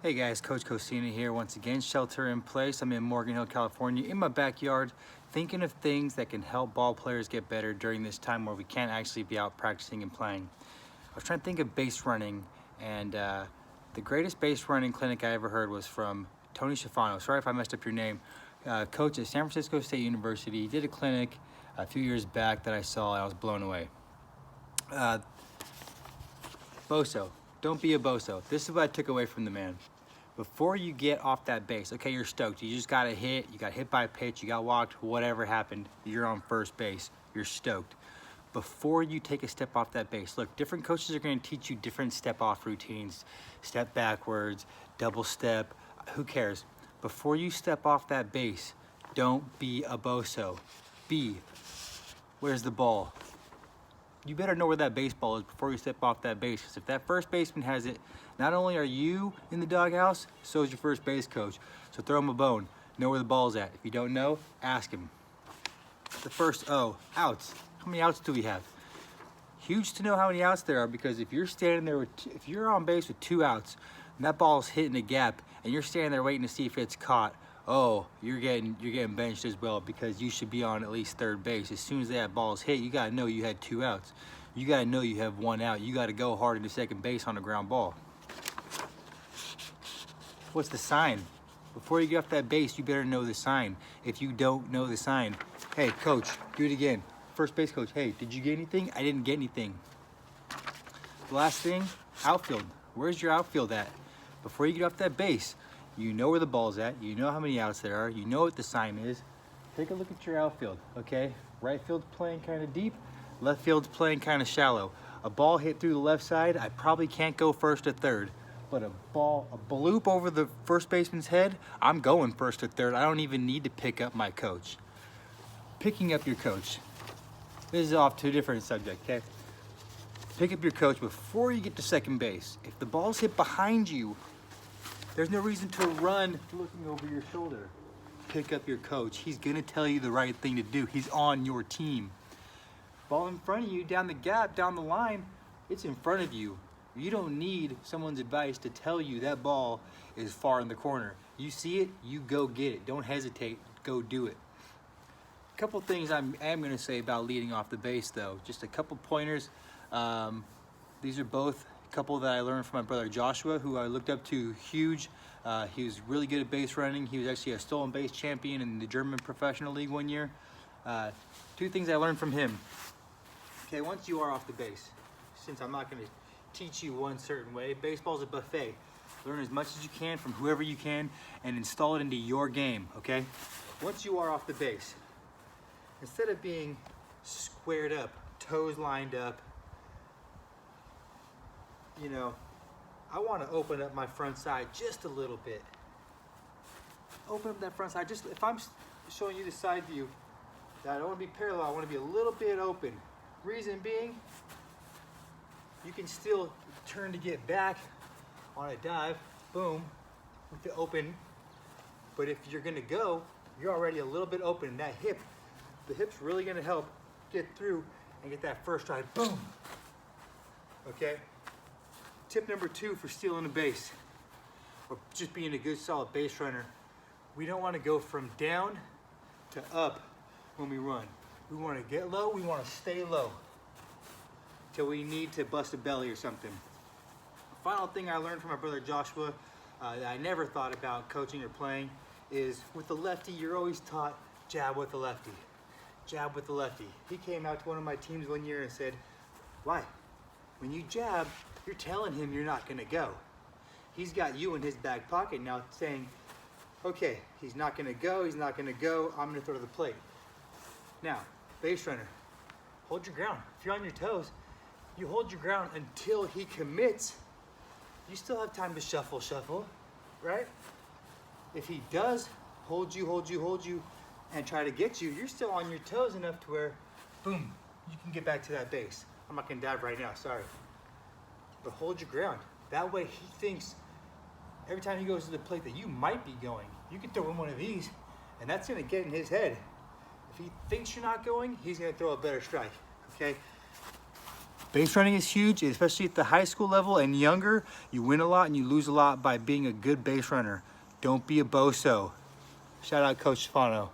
Hey guys, Coach Cosina here once again, shelter in place. I'm in Morgan Hill, California, in my backyard, thinking of things that can help ball players get better during this time where we can't actually be out practicing and playing. I was trying to think of base running, and the greatest base running clinic I ever heard was from Tony Schifano. Sorry if I messed up your name. Coach at San Francisco State University. He did a clinic a few years back that I saw and I was blown away. B.O.S.O. Don't be a B.O.S.O. This is what I took away from the man. Before you get off that base, okay, you're stoked. You just got a hit, you got hit by a pitch, you got walked, whatever happened, you're on first base, you're stoked. Before you take a step off that base, look, different coaches are gonna teach you different step off routines, step backwards, double step, who cares? Before you step off that base, don't be a B.O.S.O. Be, where's the ball? You better know where that baseball is before you step off that base, because if that first baseman has it, not only are you in the doghouse, so is your first base coach. So throw him a bone. Know where the ball's at. If you don't know, ask him. The first O, outs. How many outs do we have? Huge to know how many outs there are, because if you're standing there with, if you're on base with 2 outs, and that ball's hitting a gap, and you're standing there waiting to see if it's caught, oh, you're getting benched as well, because you should be on at least third base. As soon as that ball's hit, you gotta know you had 2 outs. You gotta know you have 1 out. You gotta go hard into second base on a ground ball. What's the sign? Before you get off that base, you better know the sign. If you don't know the sign, hey, coach, do it again. First base coach, hey, did you get anything? I didn't get anything. The last thing, outfield. Where's your outfield at? Before you get off that base, you know where the ball's at, you know how many outs there are, you know what the sign is. Take a look at your outfield, okay? Right field's playing kind of deep, left field's playing kind of shallow. A ball hit through the left side, I probably can't go first or third. But a bloop over the first baseman's head, I'm going first or third. I don't even need to pick up my coach. Picking up your coach. This is off to a different subject, okay? Pick up your coach before you get to second base. If the ball's hit behind you, there's no reason to run looking over your shoulder. Pick up your coach. He's gonna tell you the right thing to do. He's on your team. Ball in front of you, down the gap, down the line, it's in front of you. You don't need someone's advice to tell you that ball is far in the corner. You see it, you go get it. Don't hesitate, go do it. A couple things I am gonna say about leading off the base though. Just a couple pointers. These are both a couple that I learned from my brother Joshua, who I looked up to huge. He was really good at base running. He was actually a stolen base champion in the German professional league one year. 2 things I learned from him. Okay, once you are off the base, since I'm not gonna teach you one certain way, baseball's a buffet. Learn as much as you can from whoever you can and install it into your game, okay? Once you are off the base, instead of being squared up, toes lined up, you know, I want to open up my front side just a little bit. Open up that front side. Just if I'm showing you the side view, that I don't want to be parallel, I want to be a little bit open. Reason being, you can still turn to get back on a dive, boom, with the open. But if you're gonna go, you're already a little bit open. And that hip, the hip's really gonna help get through and get that first stride, boom. Okay? Tip number 2 for stealing a base, or just being a good solid base runner, we don't wanna go from down to up when we run. We wanna get low, we wanna stay low till we need to bust a belly or something. Final thing I learned from my brother Joshua that I never thought about coaching or playing is with the lefty, you're always taught jab with the lefty. Jab with the lefty. He came out to one of my teams one year and said, why? When you jab, you're telling him you're not gonna go. He's got you in his back pocket now saying, okay, he's not gonna go, I'm gonna throw to the plate. Now, base runner, hold your ground. If you're on your toes, you hold your ground until he commits. You still have time to shuffle, right? If he does hold you, and try to get you, you're still on your toes enough to where, boom, you can get back to that base. I'm not gonna dive right now, sorry. But hold your ground. That way he thinks every time he goes to the plate that you might be going. You can throw in one of these, and that's gonna get in his head. If he thinks you're not going, he's gonna throw a better strike, okay? Base running is huge, especially at the high school level and younger. You win a lot and you lose a lot by being a good base runner. Don't be a B.O.S.O. Shout out Coach Stefano.